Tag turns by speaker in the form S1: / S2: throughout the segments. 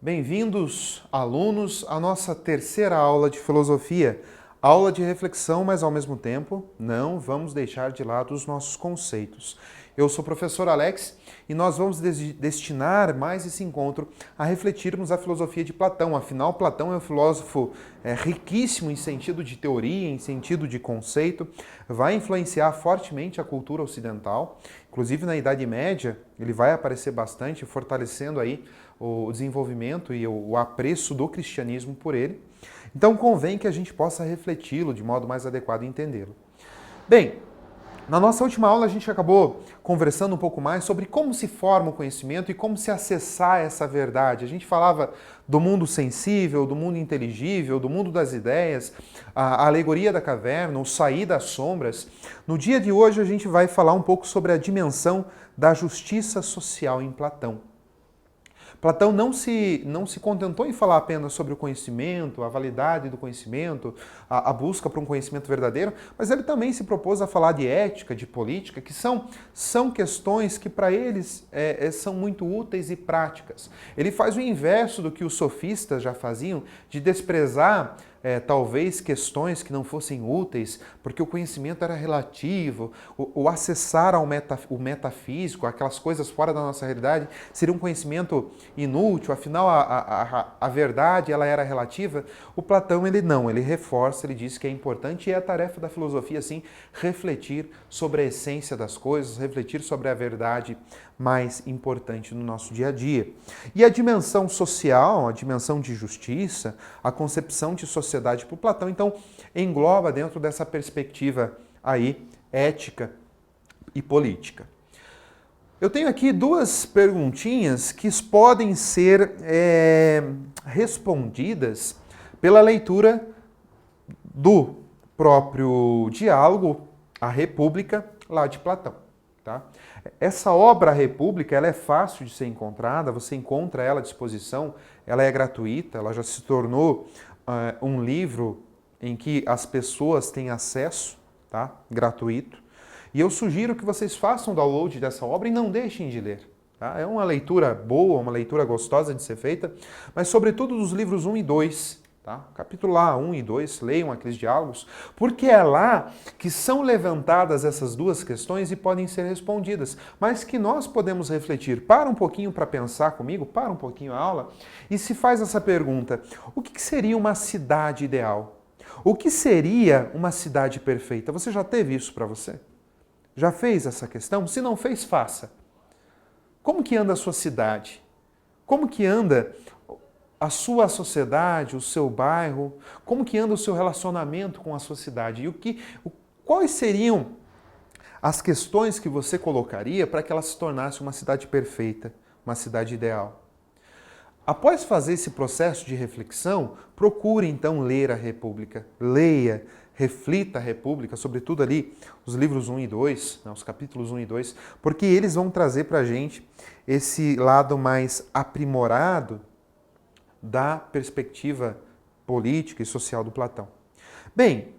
S1: Bem-vindos, alunos, à nossa terceira aula de filosofia. Aula de reflexão, mas ao mesmo tempo não vamos deixar de lado os nossos conceitos. Eu sou o professor Alex e nós vamos destinar mais esse encontro a refletirmos a filosofia de Platão. Afinal, Platão é um filósofo riquíssimo em sentido de teoria, em sentido de conceito, vai influenciar fortemente a cultura ocidental. Inclusive na Idade Média, ele vai aparecer bastante, fortalecendo aí o desenvolvimento e o apreço do cristianismo por ele. Então convém que a gente possa refleti-lo de modo mais adequado e entendê-lo. Bem, na nossa última aula a gente acabou conversando um pouco mais sobre como se forma o conhecimento e como se acessar essa verdade. A gente falava do mundo sensível, do mundo inteligível, do mundo das ideias, a alegoria da caverna, o sair das sombras. No dia de hoje a gente vai falar um pouco sobre a dimensão da justiça social em Platão. Platão não se contentou em falar apenas sobre o conhecimento, a validade do conhecimento, a busca por um conhecimento verdadeiro, mas ele também se propôs a falar de ética, de política, que são questões que para eles são muito úteis e práticas. Ele faz o inverso do que os sofistas já faziam, de desprezar talvez questões que não fossem úteis, porque o conhecimento era relativo, o acessar ao metafísico, aquelas coisas fora da nossa realidade, seria um conhecimento inútil, afinal a verdade ela era relativa. O Platão ele reforça, ele diz que é importante e é a tarefa da filosofia, assim, refletir sobre a essência das coisas, refletir sobre a verdade mais importante no nosso dia a dia. E a dimensão social, a dimensão de justiça, a concepção de sociedade por Platão, então, engloba dentro dessa perspectiva aí ética e política. Eu tenho aqui duas perguntinhas que podem ser respondidas pela leitura do próprio diálogo A República, lá de Platão. Tá? Essa obra, A República, ela é fácil de ser encontrada, você encontra ela à disposição, ela é gratuita, ela já se tornou um livro em que as pessoas têm acesso, tá? Gratuito. E eu sugiro que vocês façam download dessa obra e não deixem de ler. Tá? É uma leitura boa, uma leitura gostosa de ser feita, mas sobretudo dos livros 1 e 2, tá? Capítulo 1 e 2, leiam aqueles diálogos, porque é lá que são levantadas essas duas questões e podem ser respondidas, mas que nós podemos refletir. Para um pouquinho para pensar comigo, para um pouquinho a aula, e se faz essa pergunta: o que seria uma cidade ideal? O que seria uma cidade perfeita? Você já teve isso para você? Já fez essa questão? Se não fez, faça. Como que anda a sua cidade? Como que anda a sua sociedade, o seu bairro? Como que anda o seu relacionamento com a sua cidade? E quais seriam as questões que você colocaria para que ela se tornasse uma cidade perfeita, uma cidade ideal? Após fazer esse processo de reflexão, procure então ler a República. Leia, reflita a República, sobretudo ali os livros 1 e 2, os capítulos 1 e 2, porque eles vão trazer para a gente esse lado mais aprimorado da perspectiva política e social do Platão. Bem,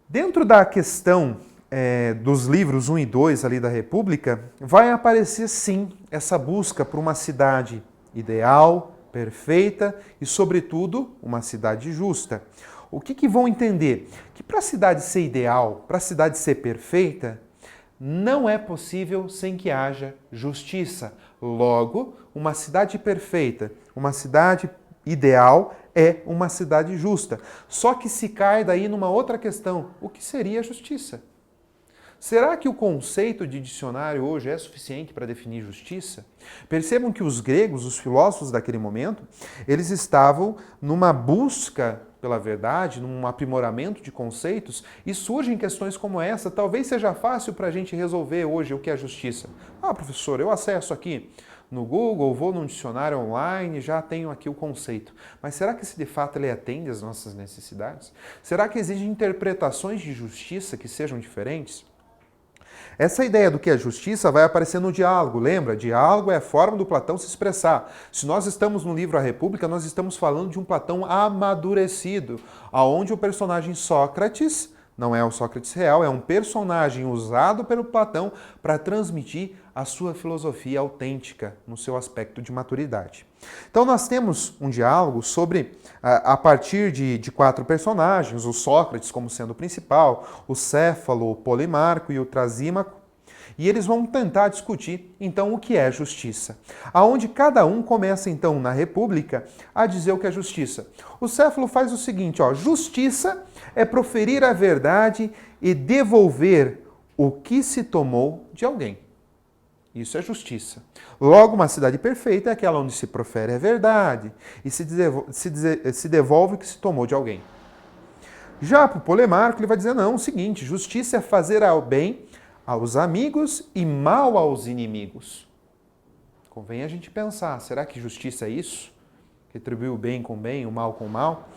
S1: dentro da questão dos livros 1 e 2 ali da República, vai aparecer sim essa busca por uma cidade ideal, perfeita e, sobretudo, uma cidade justa. O que vão entender? Que para a cidade ser ideal, para a cidade ser perfeita, não é possível sem que haja justiça. Logo, uma cidade perfeita, uma cidade ideal é uma cidade justa. Só que se cai daí numa outra questão: o que seria justiça? Será que o conceito de dicionário hoje é suficiente para definir justiça? Percebam que os gregos, os filósofos daquele momento, eles estavam numa busca pela verdade, num aprimoramento de conceitos, e surgem questões como essa. Talvez seja fácil para a gente resolver hoje o que é justiça. Professor, eu acesso aqui no Google, vou num dicionário online, já tenho aqui o conceito. Mas será que de fato ele atende às nossas necessidades? Será que existem interpretações de justiça que sejam diferentes? Essa ideia do que é justiça vai aparecer no diálogo, lembra? Diálogo é a forma do Platão se expressar. Se nós estamos no livro A República, nós estamos falando de um Platão amadurecido, aonde o personagem Sócrates não é o Sócrates real, é um personagem usado pelo Platão para transmitir a sua filosofia autêntica no seu aspecto de maturidade. Então nós temos um diálogo sobre, a partir de 4 personagens, o Sócrates como sendo o principal, o Céfalo, o Polimarco e o Trasímaco, e eles vão tentar discutir, então, o que é justiça. Aonde cada um começa, então, na República, a dizer o que é justiça. O Céfalo faz o seguinte, ó, justiça é proferir a verdade e devolver o que se tomou de alguém. Isso é justiça. Logo, uma cidade perfeita é aquela onde se profere a verdade e se devolve o que se tomou de alguém. Já para o Polemarco, ele vai dizer, não, o seguinte, justiça é fazer ao bem aos amigos e mal aos inimigos. Convém a gente pensar, será que justiça é isso? Retribuir o bem com o bem, o mal com o mal?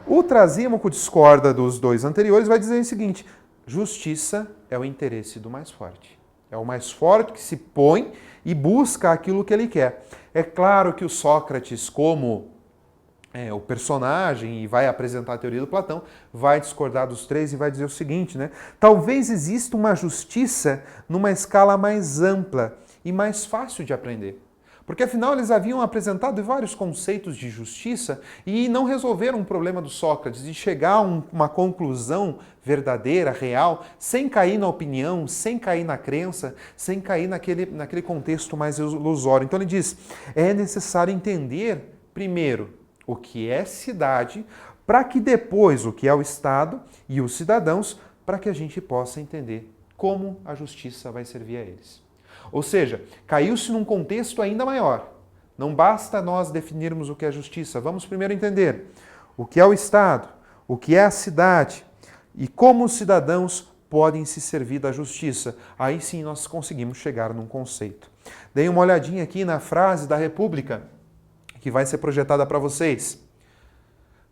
S1: O Trasímaco discorda dos 2 anteriores, vai dizer o seguinte, justiça é o interesse do mais forte. É o mais forte que se põe e busca aquilo que ele quer. É claro que o Sócrates, como o personagem, e vai apresentar a teoria do Platão, vai discordar dos 3 e vai dizer o seguinte, né? Talvez exista uma justiça numa escala mais ampla e mais fácil de aprender. Porque afinal eles haviam apresentado vários conceitos de justiça e não resolveram o problema do Sócrates de chegar a uma conclusão verdadeira, real, sem cair na opinião, sem cair na crença, sem cair naquele contexto mais ilusório. Então ele diz, é necessário entender, primeiro, o que é cidade, para que depois o que é o Estado e os cidadãos, para que a gente possa entender como a justiça vai servir a eles. Ou seja, caiu-se num contexto ainda maior. Não basta nós definirmos o que é justiça, vamos primeiro entender o que é o Estado, o que é a cidade e como os cidadãos podem se servir da justiça. Aí sim nós conseguimos chegar num conceito. Dei uma olhadinha aqui na frase da República, que vai ser projetada para vocês.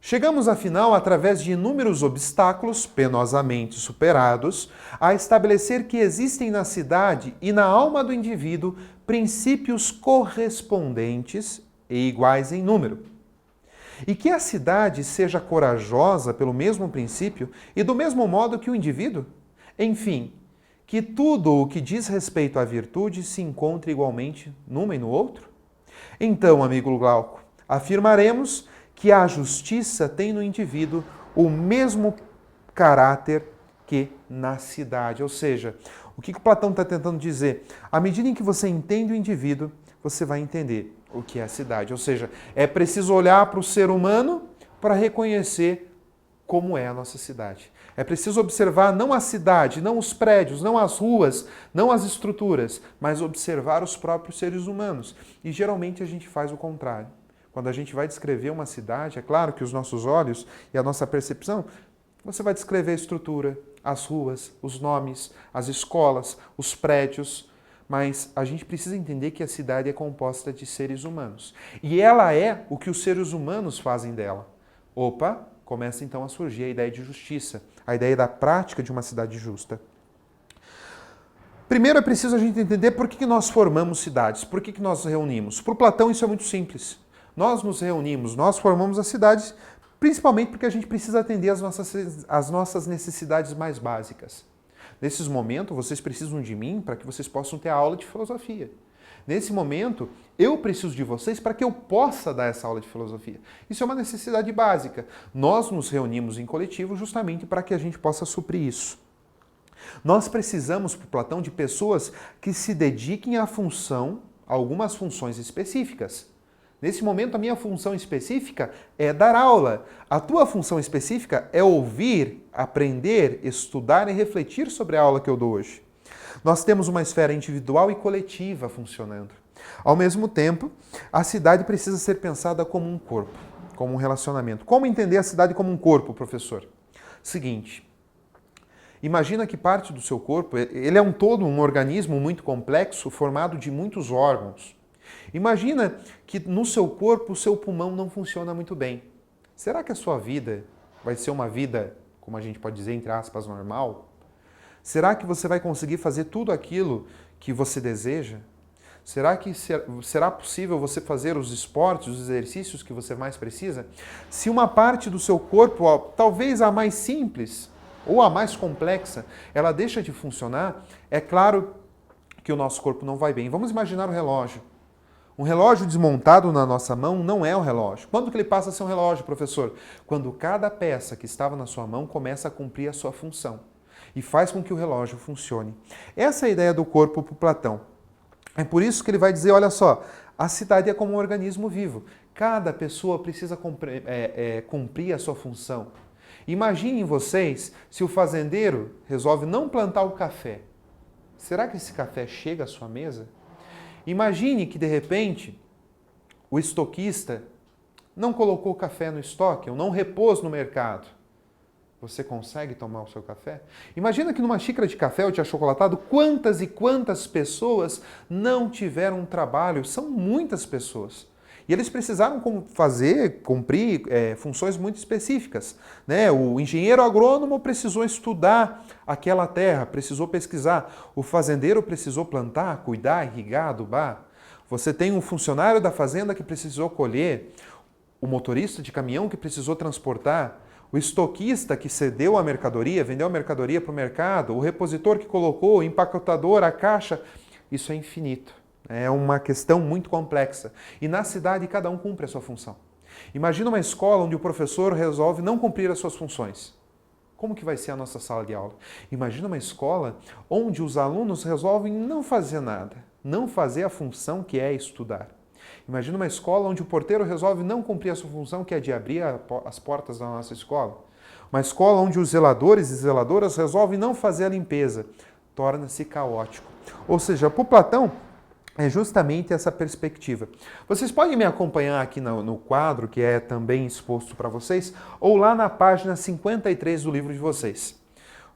S1: Chegamos, afinal, através de inúmeros obstáculos, penosamente superados, a estabelecer que existem na cidade e na alma do indivíduo princípios correspondentes e iguais em número. E que a cidade seja corajosa pelo mesmo princípio e do mesmo modo que o indivíduo. Enfim, que tudo o que diz respeito à virtude se encontre igualmente numa e no outro. Então, amigo Glauco, afirmaremos que a justiça tem no indivíduo o mesmo caráter que na cidade. Ou seja, o que o Platão está tentando dizer? À medida em que você entende o indivíduo, você vai entender o que é a cidade. Ou seja, é preciso olhar para o ser humano para reconhecer como é a nossa cidade. É preciso observar não a cidade, não os prédios, não as ruas, não as estruturas, mas observar os próprios seres humanos. E geralmente a gente faz o contrário. Quando a gente vai descrever uma cidade, é claro que os nossos olhos e a nossa percepção, você vai descrever a estrutura, as ruas, os nomes, as escolas, os prédios, mas a gente precisa entender que a cidade é composta de seres humanos. E ela é o que os seres humanos fazem dela. Opa, começa então a surgir a ideia de justiça, a ideia da prática de uma cidade justa. Primeiro é preciso a gente entender por que nós formamos cidades, por que nós nos reunimos. Para o Platão isso é muito simples. Nós nos reunimos, nós formamos as cidades, principalmente porque a gente precisa atender as nossas necessidades mais básicas. Nesses momentos, vocês precisam de mim para que vocês possam ter a aula de filosofia. Nesse momento, eu preciso de vocês para que eu possa dar essa aula de filosofia. Isso é uma necessidade básica. Nós nos reunimos em coletivo justamente para que a gente possa suprir isso. Nós precisamos, por Platão, de pessoas que se dediquem à função, a algumas funções específicas. Nesse momento, a minha função específica é dar aula. A tua função específica é ouvir, aprender, estudar e refletir sobre a aula que eu dou hoje. Nós temos uma esfera individual e coletiva funcionando. Ao mesmo tempo, a cidade precisa ser pensada como um corpo, como um relacionamento. Como entender a cidade como um corpo, professor? Seguinte, imagina que parte do seu corpo, ele é um todo, um organismo muito complexo, formado de muitos órgãos. Imagina que no seu corpo o seu pulmão não funciona muito bem. Será que a sua vida vai ser uma vida, como a gente pode dizer, entre aspas, normal? Será que você vai conseguir fazer tudo aquilo que você deseja? Será que será possível você fazer os esportes, os exercícios que você mais precisa? Se uma parte do seu corpo, talvez a mais simples, ou a mais complexa, ela deixa de funcionar, é claro que o nosso corpo não vai bem. Vamos imaginar o relógio. Um relógio desmontado na nossa mão não é um relógio. Quando que ele passa a ser um relógio, professor? Quando cada peça que estava na sua mão começa a cumprir a sua função e faz com que o relógio funcione. Essa é a ideia do corpo para Platão. É por isso que ele vai dizer, olha só, a cidade é como um organismo vivo. Cada pessoa precisa cumprir a sua função. Imaginem vocês se o fazendeiro resolve não plantar o café. Será que esse café chega à sua mesa? Imagine que, de repente, o estoquista não colocou o café no estoque, ou não repôs no mercado. Você consegue tomar o seu café? Imagina que numa xícara de café ou de achocolatado, quantas e quantas pessoas não tiveram trabalho? São muitas pessoas. E eles precisaram cumprir funções muito específicas, né? O engenheiro agrônomo precisou estudar aquela terra, precisou pesquisar. O fazendeiro precisou plantar, cuidar, irrigar, adubar. Você tem um funcionário da fazenda que precisou colher, o motorista de caminhão que precisou transportar, o estoquista que cedeu a mercadoria, vendeu a mercadoria para o mercado, o repositor que colocou, o empacotador, a caixa. Isso é infinito. É uma questão muito complexa. E na cidade, cada um cumpre a sua função. Imagina uma escola onde o professor resolve não cumprir as suas funções. Como que vai ser a nossa sala de aula? Imagina uma escola onde os alunos resolvem não fazer nada, não fazer a função que é estudar. Imagina uma escola onde o porteiro resolve não cumprir a sua função, que é de abrir as portas da nossa escola. Uma escola onde os zeladores e zeladoras resolvem não fazer a limpeza. Torna-se caótico. Ou seja, para Platão, é justamente essa perspectiva. Vocês podem me acompanhar aqui no quadro, que é também exposto para vocês, ou lá na página 53 do livro de vocês.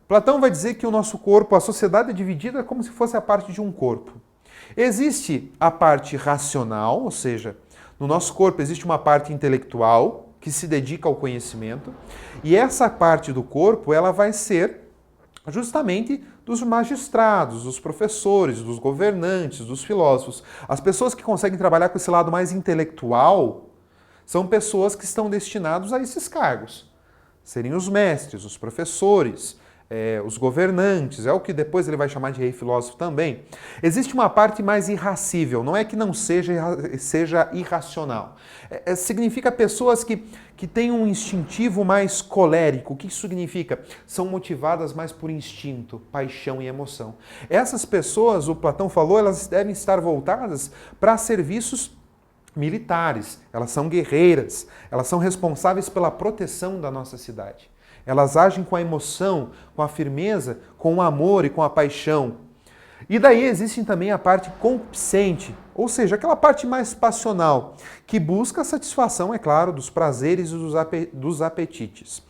S1: Platão vai dizer que o nosso corpo, a sociedade é dividida como se fosse a parte de um corpo. Existe a parte racional, ou seja, no nosso corpo existe uma parte intelectual que se dedica ao conhecimento, e essa parte do corpo ela vai ser justamente dos magistrados, dos professores, dos governantes, dos filósofos. As pessoas que conseguem trabalhar com esse lado mais intelectual são pessoas que estão destinadas a esses cargos. Seriam os mestres, os professores, os governantes, é o que depois ele vai chamar de rei filósofo também. Existe uma parte mais irracível, não é que não seja irracional. Significa pessoas que têm um instintivo mais colérico. O que isso significa? São motivadas mais por instinto, paixão e emoção. Essas pessoas, o Platão falou, elas devem estar voltadas para serviços militares. Elas são guerreiras, elas são responsáveis pela proteção da nossa cidade. Elas agem com a emoção, com a firmeza, com o amor e com a paixão. E daí existe também a parte concupiscente, ou seja, aquela parte mais passional, que busca a satisfação, é claro, dos prazeres e dos apetites.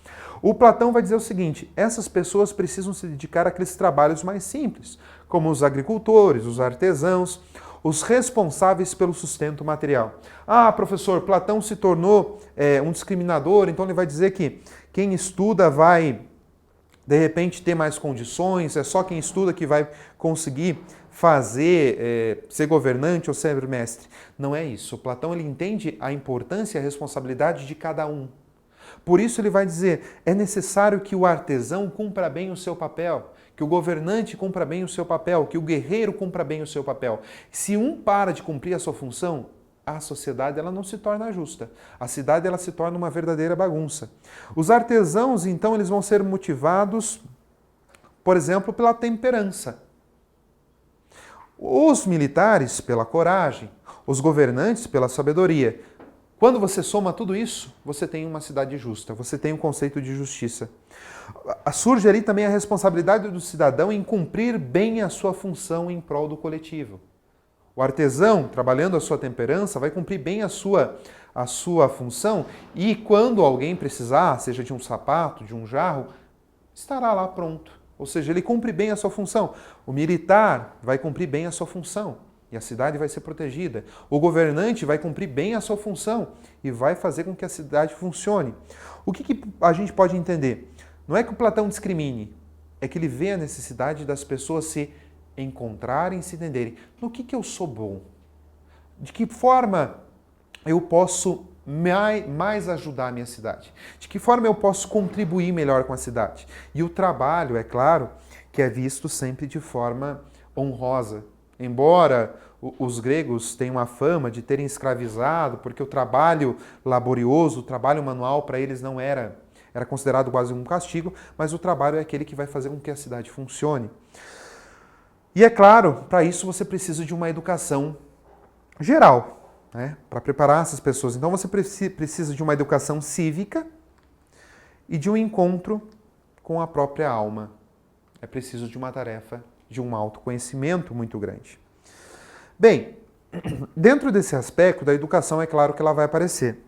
S1: O Platão vai dizer o seguinte, essas pessoas precisam se dedicar àqueles trabalhos mais simples, como os agricultores, os artesãos, os responsáveis pelo sustento material. Ah, professor, Platão se tornou um discriminador, então ele vai dizer que quem estuda vai, de repente, ter mais condições, é só quem estuda que vai conseguir ser governante ou ser mestre. Não é isso. O Platão ele entende a importância e a responsabilidade de cada um. Por isso ele vai dizer, é necessário que o artesão cumpra bem o seu papel, que o governante cumpra bem o seu papel, que o guerreiro cumpra bem o seu papel. Se um para de cumprir a sua função, a sociedade ela não se torna justa. A cidade ela se torna uma verdadeira bagunça. Os artesãos, então, eles vão ser motivados, por exemplo, pela temperança. Os militares, pela coragem. Os governantes, pela sabedoria. Quando você soma tudo isso, você tem uma cidade justa, você tem um conceito de justiça. Surge ali também a responsabilidade do cidadão em cumprir bem a sua função em prol do coletivo. O artesão, trabalhando a sua temperança, vai cumprir bem a sua função e quando alguém precisar, seja de um sapato, de um jarro, estará lá pronto. Ou seja, ele cumpre bem a sua função. O militar vai cumprir bem a sua função. E a cidade vai ser protegida. O governante vai cumprir bem a sua função e vai fazer com que a cidade funcione. O que a gente pode entender? Não é que o Platão discrimine, é que ele vê a necessidade das pessoas se encontrarem, se entenderem. No que eu sou bom? De que forma eu posso mais ajudar a minha cidade? De que forma eu posso contribuir melhor com a cidade? E o trabalho, é claro, que é visto sempre de forma honrosa. Embora os gregos tenham a fama de terem escravizado, porque o trabalho laborioso, o trabalho manual para eles não era considerado quase um castigo, mas o trabalho é aquele que vai fazer com que a cidade funcione. E é claro, para isso você precisa de uma educação geral, né? Para preparar essas pessoas. Então você precisa de uma educação cívica e de um encontro com a própria alma. É preciso de uma tarefa, de um autoconhecimento muito grande. Bem, dentro desse aspecto da educação, é claro que ela vai aparecer.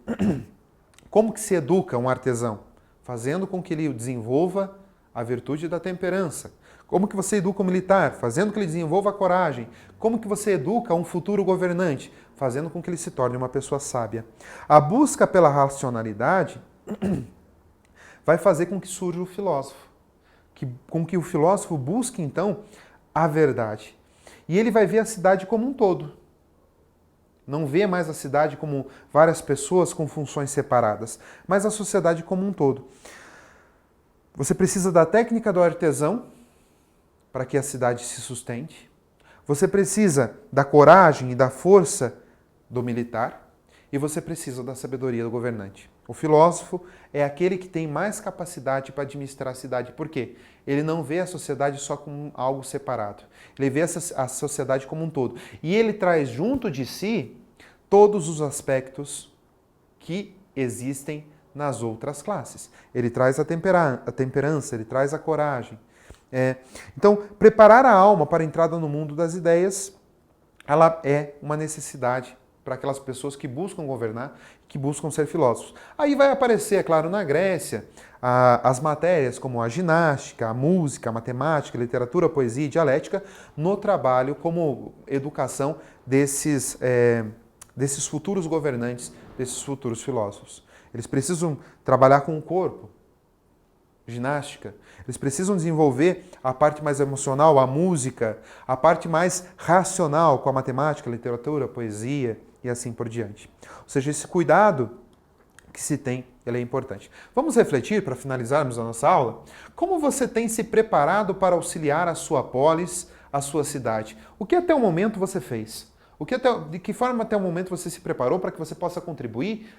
S1: Como que se educa um artesão? Fazendo com que ele desenvolva a virtude da temperança. Como que você educa um militar? Fazendo com que ele desenvolva a coragem. Como que você educa um futuro governante? Fazendo com que ele se torne uma pessoa sábia. A busca pela racionalidade vai fazer com que surja o filósofo. Com que o filósofo busque, então, a verdade. E ele vai ver a cidade como um todo. Não vê mais a cidade como várias pessoas com funções separadas, mas a sociedade como um todo. Você precisa da técnica do artesão para que a cidade se sustente. Você precisa da coragem e da força do militar. E você precisa da sabedoria do governante. O filósofo é aquele que tem mais capacidade para administrar a cidade. Por quê? Ele não vê a sociedade só como algo separado. Ele vê a sociedade como um todo. E ele traz junto de si todos os aspectos que existem nas outras classes. Ele traz a temperança, ele traz a coragem. Então, preparar a alma para a entrada no mundo das ideias, ela é uma necessidade para aquelas pessoas que buscam governar, que buscam ser filósofos. Aí vai aparecer, é claro, na Grécia, as matérias como a ginástica, a música, a matemática, a literatura, a poesia e dialética, no trabalho como educação desses futuros governantes, desses futuros filósofos. Eles precisam trabalhar com o corpo, ginástica. Eles precisam desenvolver a parte mais emocional, a música, a parte mais racional, com a matemática, a literatura, a poesia e assim por diante. Ou seja, esse cuidado que se tem, ele é importante. Vamos refletir, para finalizarmos a nossa aula, como você tem se preparado para auxiliar a sua polis, a sua cidade. O que até o momento você fez? De que forma até o momento você se preparou para que você possa contribuir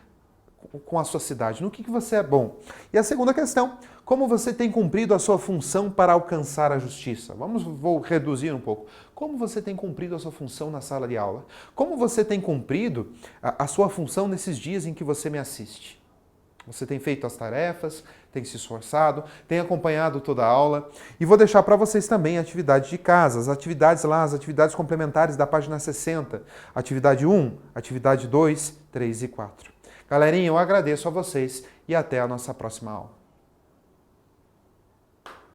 S1: com a sua cidade? No que você é bom? E a segunda questão, como você tem cumprido a sua função para alcançar a justiça? Vou reduzir um pouco. Como você tem cumprido a sua função na sala de aula? Como você tem cumprido a sua função nesses dias em que você me assiste? Você tem feito as tarefas, tem se esforçado, tem acompanhado toda a aula. E vou deixar para vocês também a atividade de casa, as atividades complementares da página 60. Atividade 1, atividade 2, 3 e 4. Galerinha, eu agradeço a vocês e até a nossa próxima aula.